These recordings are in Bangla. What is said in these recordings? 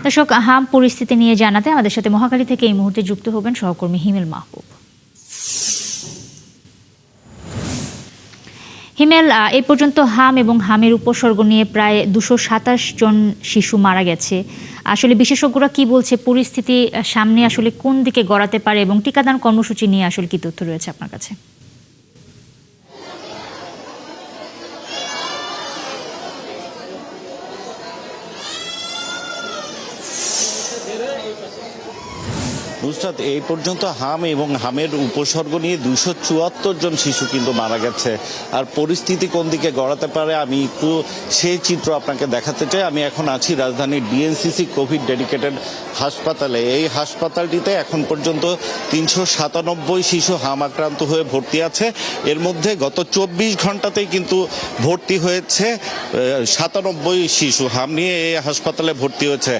দর্শক, হাম পরিস্থিতি নিয়ে জানাতে আমাদের সাথে মহাখালী থেকে এই মুহূর্তে যুক্ত হবেন সহকর্মী হিমেল মাহবুব। হিমেল, এই পর্যন্ত হাম এবং হামের উপসর্গ নিয়ে প্রায় 227 জন শিশু মারা গেছে। আসলে বিশেষজ্ঞরা কি বলছে, পরিস্থিতি সামনে আসলে কোন দিকে গড়াতে পারে এবং টিকাদান কর্মসূচি নিয়ে আসলে কি তথ্য রয়েছে আপনার কাছে? নুসরাত, এই পর্যন্ত হাম এবং হামের উপসর্গ নিয়ে 274 জন শিশু কিন্তু মারা গেছে। আর পরিস্থিতি কোন দিকে গড়াতে পারে আমি একটু সেই চিত্র আপনাকে দেখাতে চাই। আমি এখন আছি রাজধানীর ডিএনসিসি কোভিড ডেডিকেটেড হাসপাতালে। এই হাসপাতালটিতে এখন পর্যন্ত 397 শিশু হাম আক্রান্ত হয়ে ভর্তি আছে। এর মধ্যে গত 24 ঘন্টাতেই কিন্তু ভর্তি হয়েছে 97 শিশু হাম নিয়ে এই হাসপাতালে ভর্তি হয়েছে।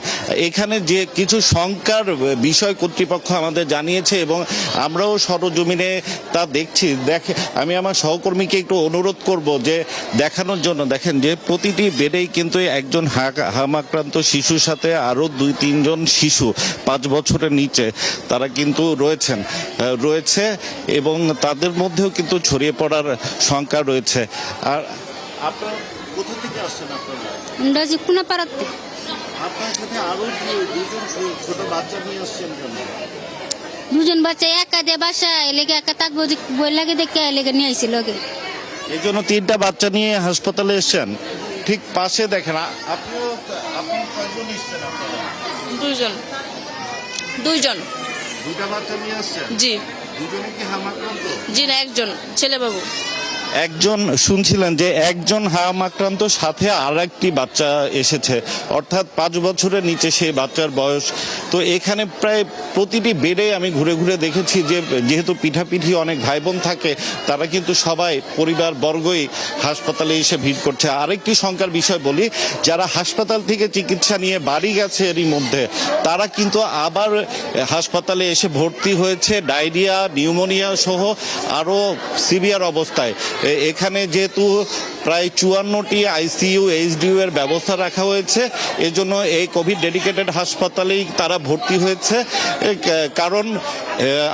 এখানে যে কিছু শঙ্কার বিষয় কর্তৃপক্ষ আমাদের জানিয়েছে এবং আমরাও সরজমিনে তা দেখছি। আমি আমার সহকর্মীকে একটু অনুরোধ করব যে দেখানোর জন্য। দেখেন যে প্রতিটি বেডেই কিন্তু একজন হাম আক্রান্ত শিশুর সাথে আরও 2-3 জন শিশু 5 বছরের নিচে তারা কিন্তু রয়েছে এবং তাদের মধ্যেও কিন্তু ছড়িয়ে পড়ার শঙ্কা রয়েছে। আর আপনারা কোথা থেকে আসছেন? আপনার সাথে আরো 2জন ছোট বাচ্চা নিয়ে আসছেন কেন? 2জন বাচ্চা একা দে বাসা এলাকা একা থাকবো বই লাগে দেখে এলাকা নিয়ে আইছিল ওকে। এই জন্য 3টা বাচ্চা নিয়ে হাসপাতালে এসেছেন। ঠিক পাশে দেখেন আপনি কয়জন এসেছেন? আপনারা 2জন 2টা বাচ্চা নিয়ে আসছেন? জি। 2জনই কি হাম আক্রান্ত? জি না, একজন ছেলে বাবু। একজন শুনছিলেন যে একজন হাম আক্রান্ত, সাথে আর একটি বাচ্চা এসেছে, অর্থাৎ 5 বছরের নিচে সেই বাচ্চার বয়স। তো এখানে প্রায় প্রতিটি বেডে আমি ঘুরে ঘুরে দেখেছি যে যেহেতু পিঠাপিঠি অনেক ভাই বোন থাকে, তারা কিন্তু সবাই পরিবার বর্গই হাসপাতালে এসে ভিড় করছে। আরেকটি শঙ্কার বিষয় বলি, যারা হাসপাতাল থেকে চিকিৎসা নিয়ে বাড়ি গেছে এরই মধ্যে, তারা কিন্তু আবার হাসপাতালে এসে ভর্তি হয়েছে ডায়রিয়া, নিউমোনিয়া সহ আরও সিভিয়ার অবস্থায়। এখানে যেহেতু প্রায় 54টি আইসিইউ এইচডিইউ এর ব্যবস্থা রাখা হয়েছে, এজন্য এই কোভিড ডেডিকেটেড হাসপাতালেই তারা ভর্তি হয়েছে। কারণ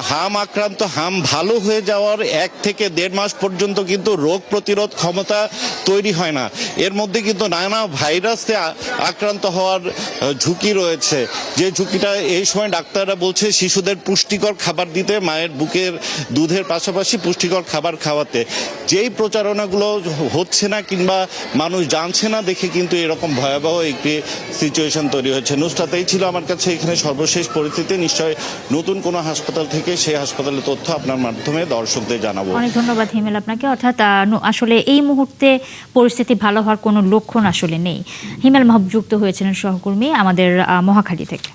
হাম আক্রান্ত, হাম ভালো হয়ে যাওয়ার 1 থেকে 1.5 মাস পর্যন্ত কিন্তু রোগ প্রতিরোধ ক্ষমতা তৈরি হয় না। এর মধ্যে কিন্তু নানা ভাইরাসে আক্রান্ত হওয়ার ঝুঁকি রয়েছে, যে ঝুঁকিটা এই সময় ডাক্তাররা বলছে শিশুদের পুষ্টিকর খাবার দিতে, মায়ের বুকের দুধের পাশাপাশি পুষ্টিকর খাবার খাওয়াতে। যেই প্রচারণাগুলো হচ্ছে না কিংবা মানুষ জানছে না দেখে কিন্তু এরকম ভয়াবহ একটি সিচুয়েশন তৈরি হয়েছে। নুসরাত, এই ছিল আমার কাছে এখানে সর্বশেষ পরিস্থিতি। নিশ্চয় নতুন কোনো হাসপাতাল থেকে সেই হাসপাতালের তথ্য আপনার মাধ্যমে দর্শকদের জানাবো। অনেক ধন্যবাদ হিমেল আপনাকে। অর্থাৎ আসলে এই মুহূর্তে পরিস্থিতি ভালো হওয়ার কোনো লক্ষণ আসলে নেই। হিমেল মাহবুব যুক্ত হয়েছিলেন সহকর্মী আমাদের মহাখালী থেকে।